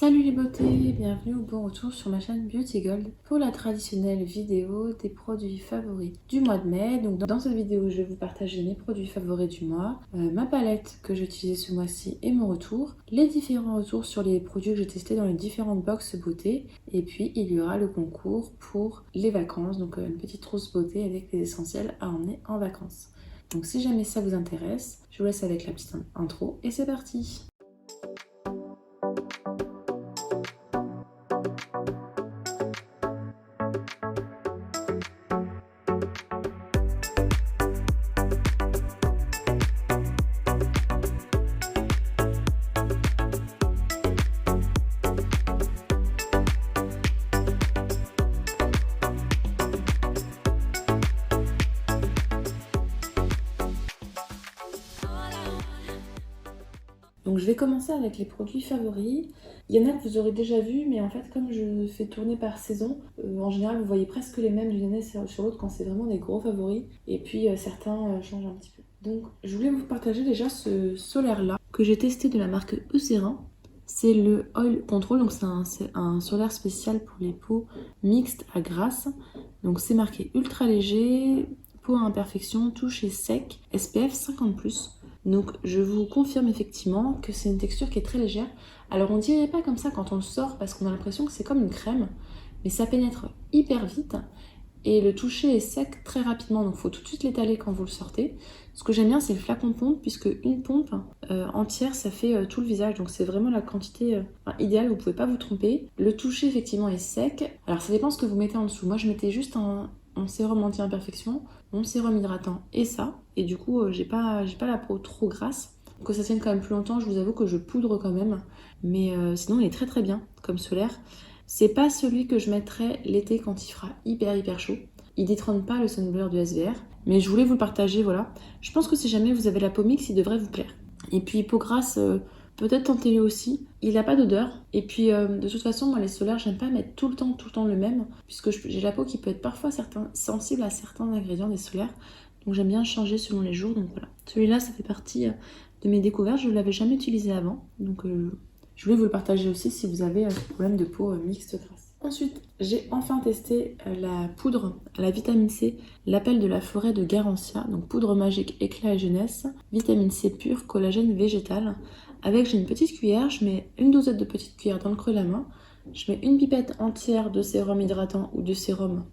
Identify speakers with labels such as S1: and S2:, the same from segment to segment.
S1: Salut les beautés, bienvenue au bon retour sur ma chaîne Beauty Gold pour la traditionnelle vidéo des produits favoris du mois de mai. Donc dans cette vidéo, je vais vous partager mes produits favoris du mois, ma palette que j'ai utilisée ce mois-ci et mon retour, les différents retours sur les produits que j'ai testés dans les différentes box beauté, et puis il y aura le concours pour les vacances, donc une petite trousse beauté avec les essentiels à emmener en vacances. Donc si jamais ça vous intéresse, je vous laisse avec la petite intro et c'est parti! Donc je vais commencer avec les produits favoris. Il y en a que vous aurez déjà vu, mais en fait comme je fais tourner par saison, en général vous voyez presque les mêmes d'une année sur l'autre quand c'est vraiment des gros favoris. Et puis certains changent un petit peu. Donc je voulais vous partager déjà ce solaire là que j'ai testé de la marque Eucerin. C'est le Oil Control, donc c'est un solaire spécial pour les peaux mixtes à grasse. Donc c'est marqué ultra léger, peau à imperfection, touché sec, SPF 50+. Donc je vous confirme effectivement que c'est une texture qui est très légère. Alors on dirait pas comme ça quand on le sort parce qu'on a l'impression que c'est comme une crème, mais ça pénètre hyper vite et le toucher est sec très rapidement, donc il faut tout de suite l'étaler quand vous le sortez. Ce que j'aime bien c'est le flacon pompe, puisque une pompe entière ça fait tout le visage, donc c'est vraiment la quantité idéale, vous pouvez pas vous tromper. Le toucher effectivement est sec, alors ça dépend ce que vous mettez en dessous. Moi je mettais juste un sérum anti-imperfection, mon sérum hydratant et ça, et du coup j'ai pas la peau trop grasse. Pour que ça tienne quand même plus longtemps, je vous avoue que je poudre quand même, mais sinon il est très très bien comme solaire. C'est pas celui que je mettrai l'été quand il fera hyper chaud. Il détrône pas le Sunblur du SVR, mais je voulais vous le partager, voilà. Je pense que si jamais vous avez la peau mixte, il devrait vous plaire. Et puis peau grasse, peut-être tentez-le aussi. Il n'a pas d'odeur. Et puis de toute façon, moi les solaires, j'aime pas mettre tout le temps le même, puisque j'ai la peau qui peut être parfois sensible à certains ingrédients des solaires. Donc j'aime bien changer selon les jours. Donc voilà. Celui-là, ça fait partie de mes découvertes. Je ne l'avais jamais utilisé avant. Donc je voulais vous le partager aussi si vous avez un problème de peau mixte grasse. Ensuite, j'ai enfin testé la poudre à la vitamine C, l'appel de la forêt de Garancia, donc poudre magique éclat et jeunesse, vitamine C pure, collagène végétal. Avec, j'ai une petite cuillère, je mets une dosette de petite cuillère dans le creux de la main, je mets une pipette entière de sérum hydratant ou de sérum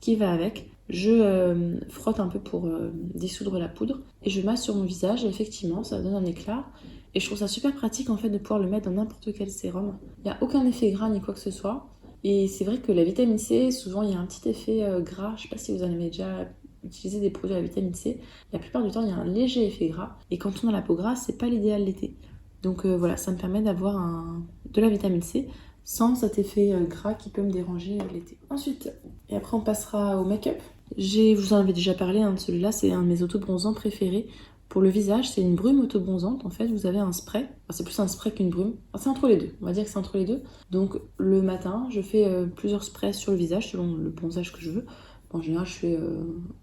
S1: qui va avec. Je frotte un peu pour dissoudre la poudre et je masse sur mon visage et effectivement ça donne un éclat. Et je trouve ça super pratique en fait de pouvoir le mettre dans n'importe quel sérum. Il n'y a aucun effet gras ni quoi que ce soit. Et c'est vrai que la vitamine C, souvent il y a un petit effet gras. Je ne sais pas si vous en avez déjà utilisé des produits à la vitamine C. La plupart du temps il y a un léger effet gras. Et quand on a la peau grasse, c'est pas l'idéal l'été. Donc voilà, ça me permet d'avoir de la vitamine C sans cet effet gras qui peut me déranger l'été. Ensuite, et après on passera au make-up. Je vous en avais déjà parlé, de celui-là, c'est un de mes autobronzants préférés. Pour le visage, c'est une brume autobronzante. En fait, vous avez un spray. Enfin, c'est plus un spray qu'une brume. Enfin, c'est entre les deux. On va dire que c'est entre les deux. Donc, le matin, je fais plusieurs sprays sur le visage selon le bronzage que je veux. En général, je fais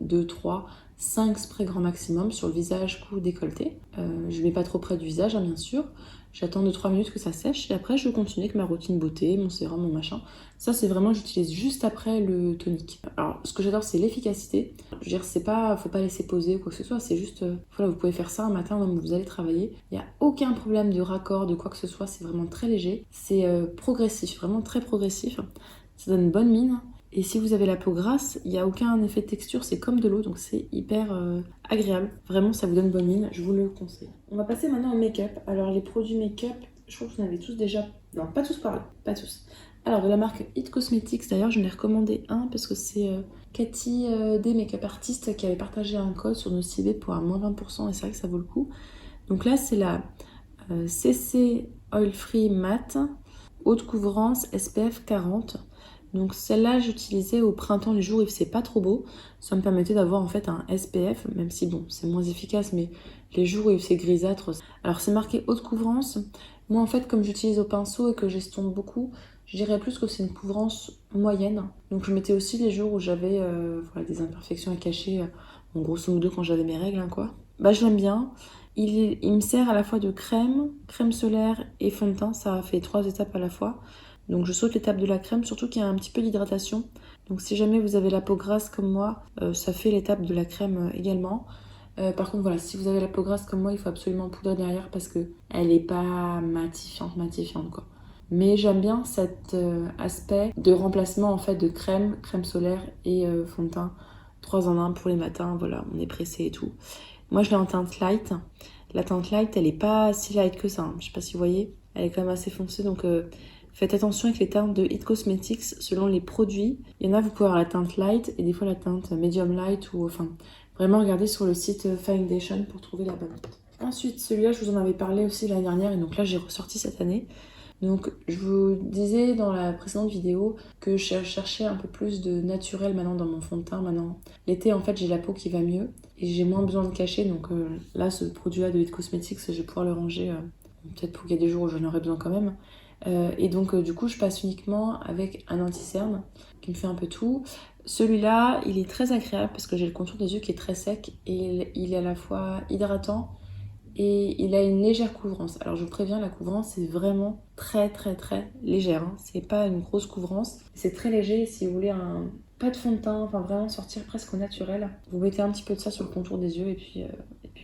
S1: 2, 3, 5 sprays grand maximum sur le visage, cou, décolleté. Je ne mets pas trop près du visage, bien sûr. J'attends 2-3 minutes que ça sèche et après je continue avec ma routine beauté, mon sérum, mon machin. Ça c'est vraiment, j'utilise juste après le tonique. Alors ce que j'adore c'est l'efficacité. Je veux dire, c'est pas, faut pas laisser poser ou quoi que ce soit, c'est juste, voilà, vous pouvez faire ça un matin quand vous allez travailler. Il n'y a aucun problème de raccord, de quoi que ce soit, c'est vraiment très léger. C'est progressif, vraiment très progressif. Ça donne une bonne mine. Et si vous avez la peau grasse, il n'y a aucun effet de texture, c'est comme de l'eau, donc c'est hyper agréable. Vraiment, ça vous donne bonne mine, je vous le conseille. On va passer maintenant au make-up. Alors les produits make-up, je crois que vous en avez tous déjà... Non, pas tous parlé, pas tous. Alors de la marque It Cosmetics, d'ailleurs je m'en ai recommandé un parce que c'est Cathy des make-up artistes qui avait partagé un code sur nos CB pour un moins 20% et c'est vrai que ça vaut le coup. Donc là c'est la CC Oil Free Matte, haute couvrance SPF 40. Donc celle-là j'utilisais au printemps, les jours où il faisait pas trop beau. Ça me permettait d'avoir en fait un SPF, même si bon c'est moins efficace, mais les jours où il faisait grisâtre. Alors c'est marqué haute couvrance. Moi en fait comme j'utilise au pinceau et que j'estompe beaucoup, je dirais plus que c'est une couvrance moyenne. Donc je mettais aussi les jours où j'avais voilà, des imperfections à cacher, en grosso modo quand j'avais mes règles quoi. Bah je l'aime bien. Il me sert à la fois de crème solaire et fond de teint. Ça fait 3 étapes à la fois. Donc je saute l'étape de la crème, surtout qu'il y a un petit peu d'hydratation. Donc si jamais vous avez la peau grasse comme moi, ça fait l'étape de la crème également. Par contre voilà, si vous avez la peau grasse comme moi, il faut absolument poudrer derrière parce que elle est pas matifiante quoi. Mais j'aime bien cet aspect de remplacement en fait de crème solaire et fond de teint. 3 en 1 pour les matins, voilà, on est pressé et tout. Moi je l'ai en teinte light. La teinte light, elle est pas si light que ça, hein. Je sais pas si vous voyez, elle est quand même assez foncée donc faites attention avec les teintes de It Cosmetics selon les produits. Il y en a, vous pouvez avoir la teinte light et des fois la teinte medium light ou enfin vraiment regardez sur le site Foundation pour trouver la bonne teinte. Ensuite, celui-là, je vous en avais parlé aussi l'année dernière et donc là j'ai ressorti cette année. Donc je vous disais dans la précédente vidéo que je cherchais un peu plus de naturel maintenant dans mon fond de teint. Maintenant, l'été en fait j'ai la peau qui va mieux et j'ai moins besoin de cacher. Donc là, ce produit-là de It Cosmetics, je vais pouvoir le ranger peut-être pour qu'il y ait des jours où j'en aurai besoin quand même. Et donc du coup je passe uniquement avec un anti-cerne qui me fait un peu tout. Celui-là il est très agréable parce que j'ai le contour des yeux qui est très sec et il est à la fois hydratant et il a une légère couvrance. Alors je vous préviens, la couvrance est vraiment très légère, hein. C'est pas une grosse couvrance, c'est très léger. Si vous voulez pas de fond de teint, enfin vraiment sortir presque au naturel, vous mettez un petit peu de ça sur le contour des yeux et puis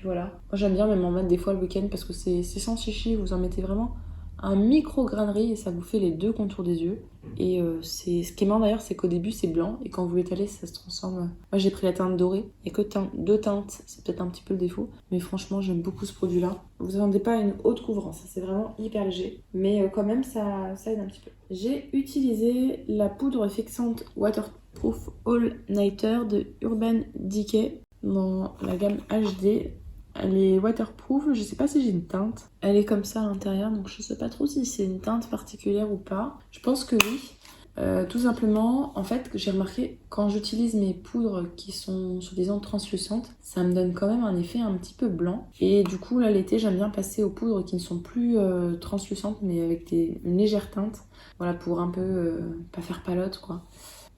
S1: voilà. Moi j'aime bien même en mettre des fois le week-end parce que c'est sans chichi, vous en mettez vraiment un micro grain de riz et ça vous fait les 2 contours des yeux. Et c'est ce qui est marrant d'ailleurs, c'est qu'au début c'est blanc et quand vous l'étalez ça se transforme. Moi j'ai pris la teinte dorée et que 2 teintes, c'est peut-être un petit peu le défaut, mais franchement j'aime beaucoup ce produit là. Vous attendez pas à une haute couvrance, c'est vraiment hyper léger, mais quand même ça aide un petit peu. J'ai utilisé la poudre fixante Waterproof All Nighter de Urban Decay dans la gamme HD. Elle est waterproof, je sais pas si j'ai une teinte. Elle est comme ça à l'intérieur, donc je sais pas trop si c'est une teinte particulière ou pas. Je pense que oui. Tout simplement, en fait, j'ai remarqué quand j'utilise mes poudres qui sont soi-disant translucentes, ça me donne quand même un effet un petit peu blanc. Et du coup, là, l'été, j'aime bien passer aux poudres qui ne sont plus translucentes, mais avec une légère teinte. Voilà, pour un peu pas faire palote, quoi.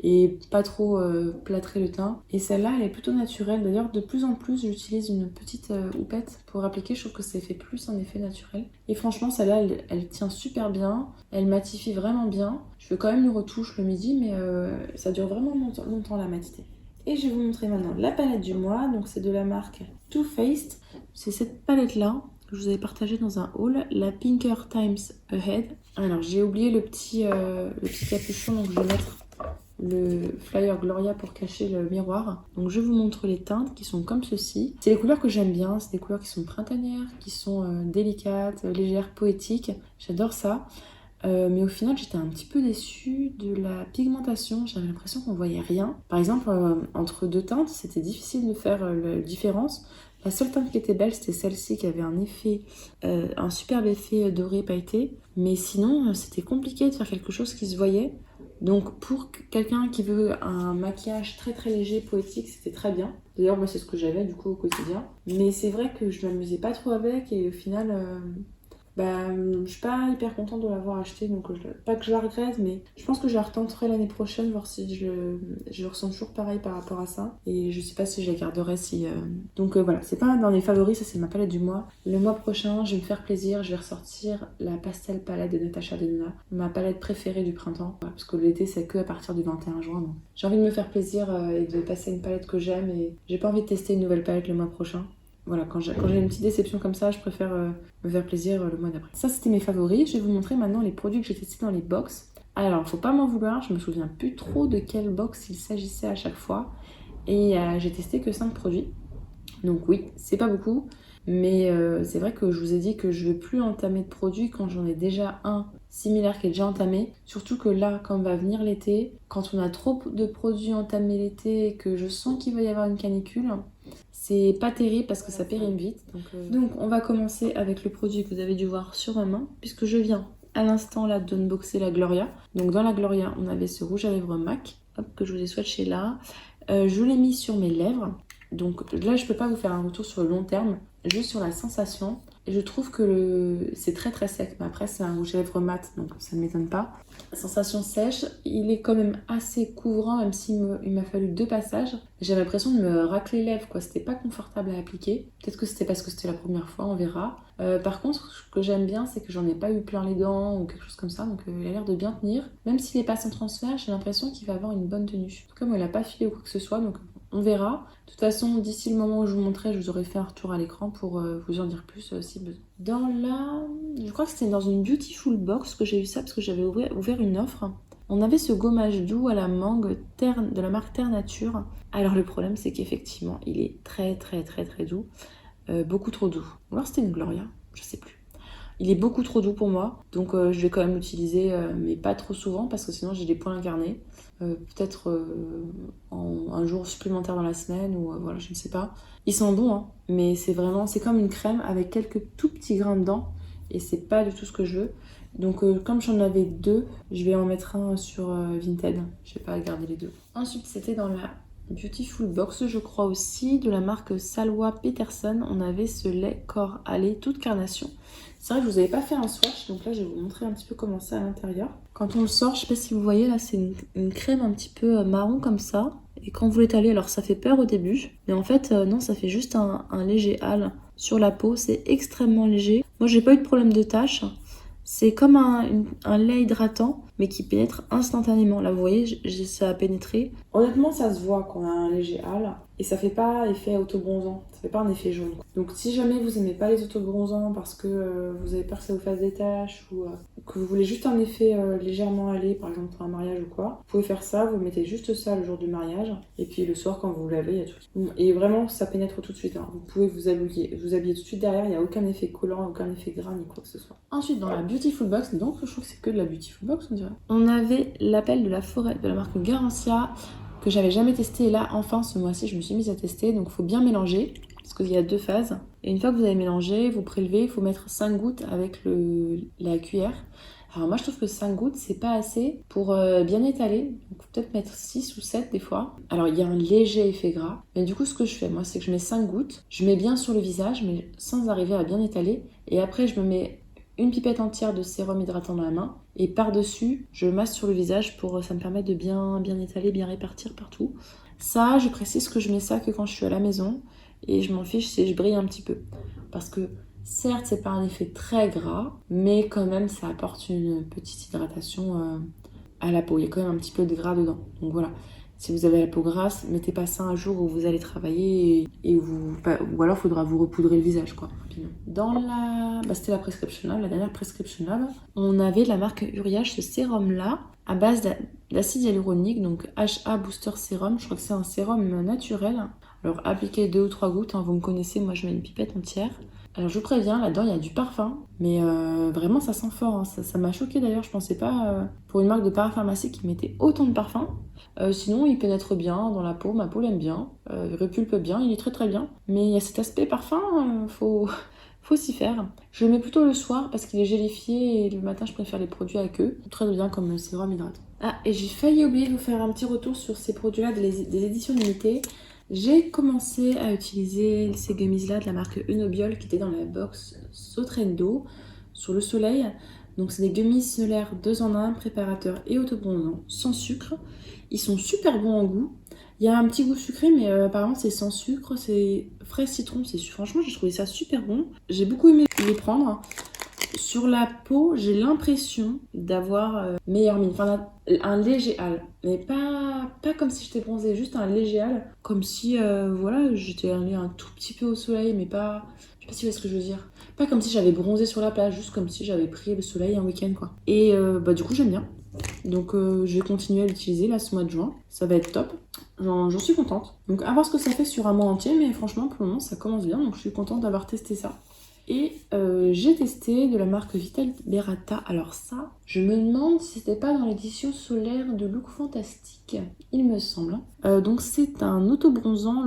S1: Et pas trop plâtrer le teint. Et celle-là, elle est plutôt naturelle. D'ailleurs, de plus en plus, j'utilise une petite houppette pour appliquer. Je trouve que ça fait plus un effet naturel. Et franchement, celle-là, elle tient super bien. Elle matifie vraiment bien. Je fais quand même une retouche le midi, mais ça dure vraiment longtemps la matité. Et je vais vous montrer maintenant la palette du mois. Donc, c'est de la marque Too Faced. C'est cette palette-là que je vous avais partagée dans un haul. La Pinker Times Ahead. Alors, j'ai oublié le petit capuchon, donc je vais mettre le flyer Gloria pour cacher le miroir. Donc je vous montre les teintes qui sont comme ceci. C'est les couleurs que j'aime bien, c'est des couleurs qui sont printanières, qui sont délicates, légères, poétiques. J'adore ça. Mais au final j'étais un petit peu déçue de la pigmentation. J'avais l'impression qu'on voyait rien. Par exemple entre 2 teintes c'était difficile de faire la différence. La seule teinte qui était belle c'était celle-ci qui avait un superbe effet doré pailleté. Mais sinon c'était compliqué de faire quelque chose qui se voyait. Donc pour quelqu'un qui veut un maquillage très léger, poétique, c'était très bien. D'ailleurs moi c'est ce que j'avais du coup au quotidien. Mais c'est vrai que je m'amusais pas trop avec et au final je suis pas hyper contente de l'avoir acheté. Donc pas que je la regrette, mais je pense que je la retenterai l'année prochaine, voir si je ressens toujours pareil par rapport à ça. Et je sais pas si je la garderai si... Donc voilà, c'est pas dans les favoris, ça c'est ma palette du mois. Le mois prochain, je vais me faire plaisir, je vais ressortir la Pastel Palette de Natasha Denona, ma palette préférée du printemps. Voilà, parce que l'été c'est que à partir du 21 juin. Donc j'ai envie de me faire plaisir et de passer à une palette que j'aime et j'ai pas envie de tester une nouvelle palette le mois prochain. Voilà, quand j'ai une petite déception comme ça, je préfère me faire plaisir le mois d'après. Ça, c'était mes favoris. Je vais vous montrer maintenant les produits que j'ai testés dans les box. Alors, faut pas m'en vouloir, je me souviens plus trop de quelle box il s'agissait à chaque fois. Et j'ai testé que 5 produits. Donc oui, c'est pas beaucoup. Mais c'est vrai que je vous ai dit que je ne vais plus entamer de produits quand j'en ai déjà un similaire qui est déjà entamé. Surtout que là, quand va venir l'été, quand on a trop de produits entamés l'été et que je sens qu'il va y avoir une canicule, c'est pas terrible parce que ça périme vite. Donc on va commencer avec le produit que vous avez dû voir sur ma main, puisque je viens à l'instant là d'unboxer la Gloria. Donc dans la Gloria, on avait ce rouge à lèvres MAC, hop, que je vous ai swatché là. Je l'ai mis sur mes lèvres. Donc là, je peux pas vous faire un retour sur le long terme. juste sur la sensation. Et je trouve que c'est très très sec, mais après c'est un rouge à lèvres mat, donc ça ne m'étonne pas. Sensation sèche, il est quand même assez couvrant, même il m'a fallu 2 passages. J'avais l'impression de me racler les lèvres, quoi. C'était pas confortable à appliquer. Peut-être que c'était parce que c'était la première fois, on verra. Par contre, ce que j'aime bien, c'est que j'en ai pas eu plein les dents ou quelque chose comme ça, donc il a l'air de bien tenir. Même s'il est pas sans transfert, j'ai l'impression qu'il va avoir une bonne tenue. En tout cas, moi, il a pas filé ou quoi que ce soit, donc on verra. De toute façon, d'ici le moment où je vous montrerai, je vous aurai fait un retour à l'écran pour vous en dire plus si besoin. Je crois que c'était dans une Beautiful Box que j'ai eu ça parce que j'avais ouvert une offre. On avait ce gommage doux à la mangue de la marque Terre Nature. Alors le problème, c'est qu'effectivement, il est très très très très doux. Beaucoup trop doux. Ou alors c'était une Gloria, je sais plus. Il est beaucoup trop doux pour moi, donc je vais quand même l'utiliser, mais pas trop souvent parce que sinon j'ai des poils incarnés. Peut-être un jour supplémentaire dans la semaine ou voilà, je ne sais pas. Ils sont bons, hein, mais c'est comme une crème avec quelques tout petits grains dedans et c'est pas du tout ce que je veux. Donc comme j'en avais 2, je vais en mettre un sur Vinted. Je vais pas garder les 2. Ensuite, c'était dans la Beautiful Box, je crois aussi, de la marque Salwa Peterson. On avait ce lait corps allé toute carnation. C'est vrai que je vous avais pas fait un swatch, donc là je vais vous montrer un petit peu comment c'est à l'intérieur. Quand on le sort, je sais pas si vous voyez, là c'est une crème un petit peu marron comme ça. Et quand vous l'étalez, alors ça fait peur au début, mais en fait non, ça fait juste un léger hâle sur la peau. C'est extrêmement léger. Moi j'ai pas eu de problème de taches. C'est comme un lait hydratant, mais qui pénètre instantanément. Là, vous voyez, ça a pénétré. Honnêtement, ça se voit qu'on a un léger hâle. Et ça fait pas effet autobronzant. Ça fait pas un effet jaune. Donc, si jamais vous aimez pas les autobronzants parce que vous avez peur que ça vous fasse des taches ou que vous voulez juste un effet légèrement hâlé, par exemple pour un mariage ou quoi, vous pouvez faire ça. Vous mettez juste ça le jour du mariage. Et puis le soir, quand vous vous lavez, il y a tout. Et vraiment, ça pénètre tout de suite. Hein. Vous pouvez vous habiller tout de suite derrière. Il n'y a aucun effet collant, aucun effet gras ni quoi que ce soit. Ensuite, dans la Beautiful Box, donc je trouve que c'est que de la Beautiful Box, on dirait. On avait l'appel de la forêt de la marque Garancia que j'avais jamais testé. Et là, enfin, ce mois-ci, je me suis mise à tester. Donc, il faut bien mélanger parce qu'il y a 2 phases. Et une fois que vous avez mélangé, vous prélevez. Il faut mettre 5 gouttes avec la cuillère. Alors moi, je trouve que 5 gouttes, c'est pas assez pour bien étaler. Donc, faut peut-être mettre 6 ou 7 des fois. Alors, il y a un léger effet gras. Mais du coup, ce que je fais, moi, c'est que je mets 5 gouttes. Je mets bien sur le visage, mais sans arriver à bien étaler. Et après, je me mets une pipette entière de sérum hydratant dans la main et par-dessus, je masse sur le visage ça me permet de bien étaler, bien répartir partout. Ça, je précise que je mets ça que quand je suis à la maison et je m'en fiche si je brille un petit peu. Parce que certes, c'est pas un effet très gras, mais quand même, ça apporte une petite hydratation à la peau. Il y a quand même un petit peu de gras dedans. Donc voilà. Si vous avez la peau grasse, mettez pas ça un jour où vous allez travailler ou alors il faudra vous repoudrer le visage, quoi. Dans c'était la Prescription Lab, la dernière Prescription Lab, on avait de la marque Uriage ce sérum-là à base d'acide hyaluronique, donc HA Booster Sérum. Je crois que c'est un sérum naturel. Alors appliquez 2 ou 3 gouttes, hein, vous me connaissez, moi je mets une pipette entière. Alors je vous préviens, là-dedans il y a du parfum, mais vraiment ça sent fort, hein. Ça m'a choqué d'ailleurs, je pensais pas pour une marque de parapharmacie qui mettait autant de parfum. Sinon il pénètre bien dans la peau, ma peau l'aime bien, il repulpe bien, il est très très bien. Mais il y a cet aspect parfum, faut s'y faire. Je le mets plutôt le soir parce qu'il est gélifié et le matin je préfère les produits à queue. Très bien comme sérum hydratant. Ah, et j'ai failli oublier de vous faire un petit retour sur ces produits-là des éditions limitées. J'ai commencé à utiliser ces gummies-là de la marque Unobiol qui était dans la box Sotrendo sur le soleil. Donc c'est des gummies solaires 2 en 1, préparateur et autobronzant, sans sucre. Ils sont super bons en goût. Il y a un petit goût sucré, mais apparemment c'est sans sucre, c'est frais citron. Franchement, j'ai trouvé ça super bon. J'ai beaucoup aimé les prendre. Sur la peau, j'ai l'impression d'avoir meilleure mine, enfin un léger hâle, mais pas comme si j'étais bronzée, juste un léger hâle, comme si voilà, j'étais allée un tout petit peu au soleil, mais pas, je sais pas si vous voyez ce que je veux dire, pas comme si j'avais bronzé sur la plage, juste comme si j'avais pris le soleil un week-end quoi. Et du coup j'aime bien, donc je vais continuer à l'utiliser là ce mois de juin, ça va être top. J'en suis contente. Donc à voir ce que ça fait sur un mois entier, mais franchement pour le moment ça commence bien, donc je suis contente d'avoir testé ça. Et j'ai testé de la marque Vital Berata. Alors ça, je me demande si c'était pas dans l'édition solaire de Look Fantastique, il me semble. Donc c'est un autobronzant,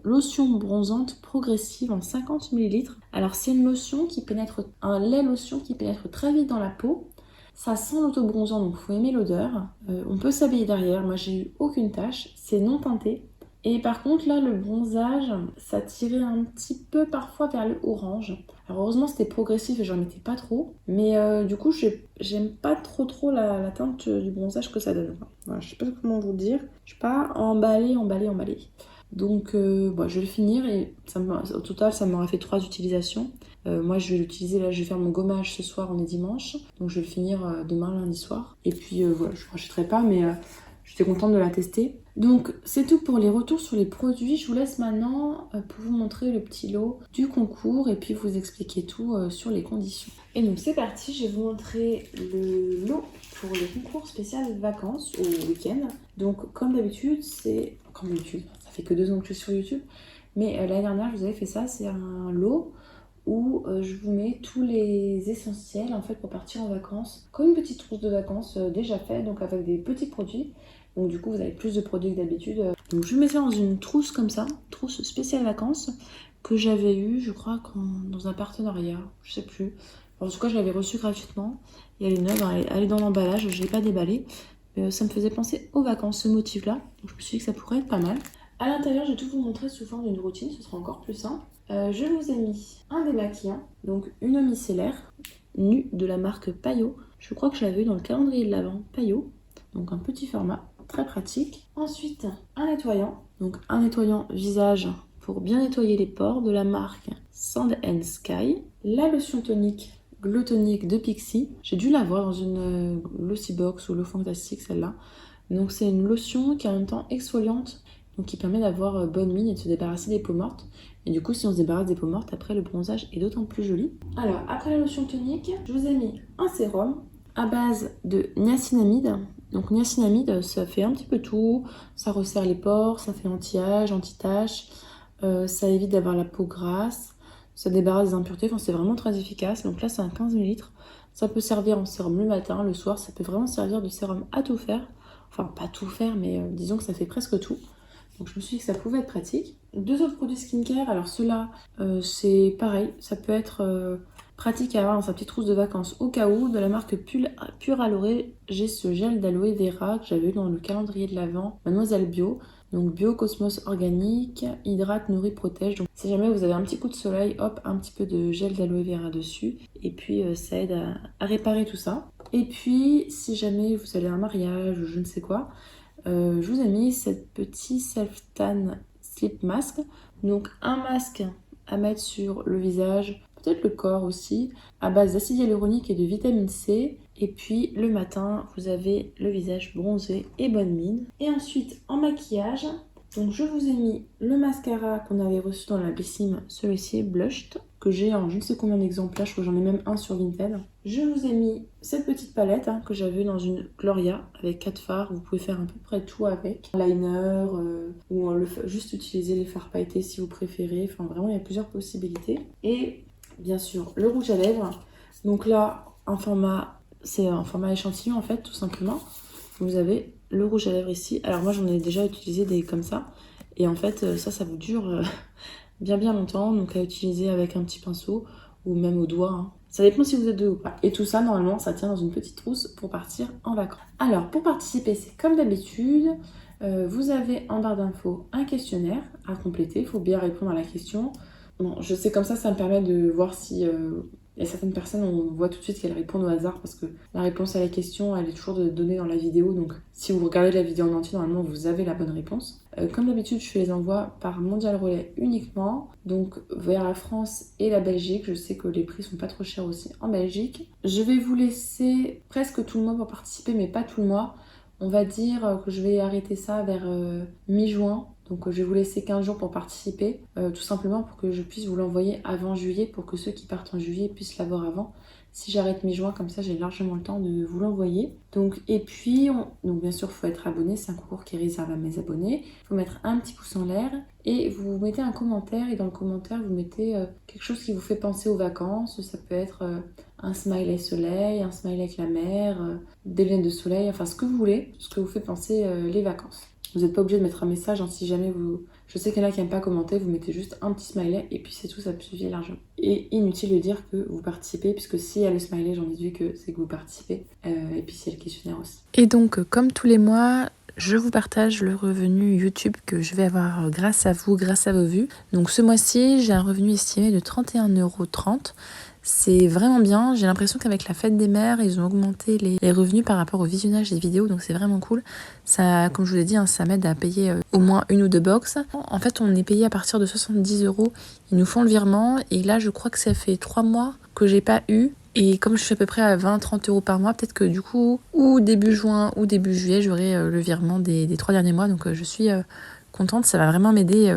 S1: lotion bronzante progressive en 50 ml. Alors c'est une lotion qui pénètre, un lait lotion qui pénètre très vite dans la peau. Ça sent l'autobronzant, donc il faut aimer l'odeur. On peut s'habiller derrière, moi j'ai eu aucune tache, c'est non teinté. Et par contre là le bronzage, ça tirait un petit peu parfois vers le orange. Alors heureusement c'était progressif et j'en mettais pas trop. Mais du coup j'aime pas trop la teinte du bronzage que ça donne. Voilà, je sais pas comment vous dire. Je suis pas emballée. Donc je vais le finir et au total ça m'aura fait 3 utilisations. Moi je vais l'utiliser, là je vais faire mon gommage ce soir, on est dimanche. Donc je vais le finir demain lundi soir. Et puis voilà, je ne rachèterai pas mais j'étais contente de la tester. Donc c'est tout pour les retours sur les produits. Je vous laisse maintenant pour vous montrer le petit lot du concours et puis vous expliquer tout sur les conditions. Et donc c'est parti, je vais vous montrer le lot pour le concours spécial vacances au week-end. Donc comme d'habitude, ça fait que 2 ans que je suis sur YouTube, mais l'année dernière je vous avais fait ça, c'est un lot où je vous mets tous les essentiels en fait pour partir en vacances, comme une petite trousse de vacances déjà faite, donc avec des petits produits. Donc du coup vous avez plus de produits que d'habitude. Donc je mets ça dans une trousse comme ça, trousse spéciale vacances, que j'avais eu je crois dans un partenariat, je sais plus. En tout cas je l'avais reçue gratuitement, et elle est neuve, elle est dans l'emballage, je ne l'ai pas déballée. Ça me faisait penser aux vacances, ce motif-là. Donc je me suis dit que ça pourrait être pas mal. À l'intérieur, je vais tout vous montrer sous forme d'une routine, ce sera encore plus simple. Je vous ai mis un démaquillant, donc une eau micellaire nue de la marque Payot. Je crois que je l'avais eu dans le calendrier de l'Avent Payot. Donc un petit format, très pratique. Ensuite, un nettoyant. Donc un nettoyant visage pour bien nettoyer les pores de la marque Sand and Sky. La lotion tonique Glow Tonic de Pixi. J'ai dû l'avoir dans une Glossy Box ou L'eau Fantastique, celle-là. Donc c'est une lotion qui est en même temps exfoliante, donc qui permet d'avoir bonne mine et de se débarrasser des peaux mortes. Et du coup, si on se débarrasse des peaux mortes, après le bronzage est d'autant plus joli. Alors, après la lotion tonique, je vous ai mis un sérum à base de niacinamide. Donc niacinamide, ça fait un petit peu tout. Ça resserre les pores, ça fait anti-âge, anti-tache. Ça évite d'avoir la peau grasse. Ça débarrasse des impuretés. Enfin, c'est vraiment très efficace. Donc là, c'est un 15 ml. Ça peut servir en sérum le matin, le soir. Ça peut vraiment servir de sérum à tout faire. Enfin, pas tout faire, mais disons que ça fait presque tout. Donc je me suis dit que ça pouvait être pratique. 2 autres produits skincare. Alors ceux-là, c'est pareil. Ça peut être pratique à avoir dans sa petite trousse de vacances au cas où. De la marque Pure Aloe, j'ai ce gel d'aloe vera que j'avais eu dans le calendrier de l'Avent, Mademoiselle Bio. Donc Bio Cosmos organique, hydrate, nourrit, protège. Donc si jamais vous avez un petit coup de soleil, hop, un petit peu de gel d'aloe vera dessus. Et puis ça aide à réparer tout ça. Et puis si jamais vous allez à un mariage ou je ne sais quoi, je vous ai mis cette petit self-tan slip mask. Donc un masque à mettre sur le visage, peut-être le corps aussi, à base d'acide hyaluronique et de vitamine C. Et puis le matin, vous avez le visage bronzé et bonne mine. Et ensuite, en maquillage, donc je vous ai mis le mascara qu'on avait reçu dans la Bessime, celui-ci est Blushed, que j'ai en je ne sais combien d'exemplaires, je crois que j'en ai même un sur Vinted. Je vous ai mis cette petite palette que j'avais dans une Gloria avec 4 fards, vous pouvez faire à peu près tout avec. Liner, ou juste utiliser les fards pailletés si vous préférez, enfin vraiment il y a plusieurs possibilités. Et bien sûr le rouge à lèvres, donc là c'est un format échantillon en fait tout simplement. Vous avez le rouge à lèvres ici. Alors moi j'en ai déjà utilisé des comme ça. Et en fait ça vous dure bien longtemps. Donc à utiliser avec un petit pinceau ou même au doigt. Hein. Ça dépend si vous êtes deux ou pas. Et tout ça normalement ça tient dans une petite trousse pour partir en vacances. Alors pour participer c'est comme d'habitude. Vous avez en barre d'infos un questionnaire à compléter. Il faut bien répondre à la question. Bon, je sais comme ça me permet de voir si... Il y a certaines personnes, on voit tout de suite qu'elles répondent au hasard parce que la réponse à la question, elle est toujours donnée dans la vidéo. Donc, si vous regardez la vidéo en entier, normalement, vous avez la bonne réponse. Comme d'habitude, je fais les envois par Mondial Relais uniquement. Donc, vers la France et la Belgique. Je sais que les prix sont pas trop chers aussi en Belgique. Je vais vous laisser presque tout le mois pour participer, mais pas tout le mois. On va dire que je vais arrêter ça vers mi-juin. Donc je vais vous laisser 15 jours pour participer, tout simplement pour que je puisse vous l'envoyer avant juillet, pour que ceux qui partent en juillet puissent l'avoir avant. Si j'arrête mi-juin, comme ça j'ai largement le temps de vous l'envoyer. Donc, et puis, donc bien sûr il faut être abonné, c'est un concours qui est réservé à mes abonnés. Il faut mettre un petit pouce en l'air et vous mettez un commentaire, et dans le commentaire vous mettez quelque chose qui vous fait penser aux vacances. Ça peut être un smiley soleil, un smiley avec la mer, des lunettes de soleil, enfin ce que vous voulez, ce que vous fait penser les vacances. Vous n'êtes pas obligé de mettre un message, hein, si jamais vous... Je sais qu'il y en a qui n'aiment pas commenter, vous mettez juste un petit smiley et puis c'est tout, ça suffit largement. Et inutile de dire que vous participez, puisque s'il y a le smiley, j'en déduis que c'est que vous participez. Et puis c'est le questionnaire aussi. Et donc, comme tous les mois, je vous partage le revenu YouTube que je vais avoir grâce à vous, grâce à vos vues. Donc ce mois-ci, j'ai un revenu estimé de 31,30 €. C'est vraiment bien, j'ai l'impression qu'avec la fête des mères, ils ont augmenté les revenus par rapport au visionnage des vidéos, donc c'est vraiment cool. Ça, comme je vous l'ai dit, hein, ça m'aide à payer au moins 1 ou 2 box. En fait, on est payé à partir de 70 €. Ils nous font le virement, et là, je crois que ça fait 3 mois que j'ai pas eu. Et comme je suis à peu près à 20-30 € par mois, peut-être que du coup, ou début juin ou début juillet, j'aurai le virement des 3 derniers mois. Donc je suis contente, ça va vraiment m'aider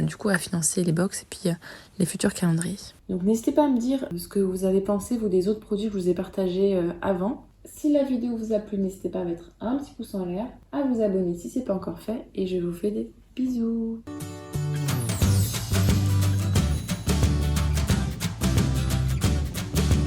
S1: du coup à financer les box et puis les futurs calendriers. Donc n'hésitez pas à me dire ce que vous avez pensé, vous, des autres produits que je vous ai partagés avant. Si la vidéo vous a plu, n'hésitez pas à mettre un petit pouce en l'air, à vous abonner si ce n'est pas encore fait, et je vous fais des bisous.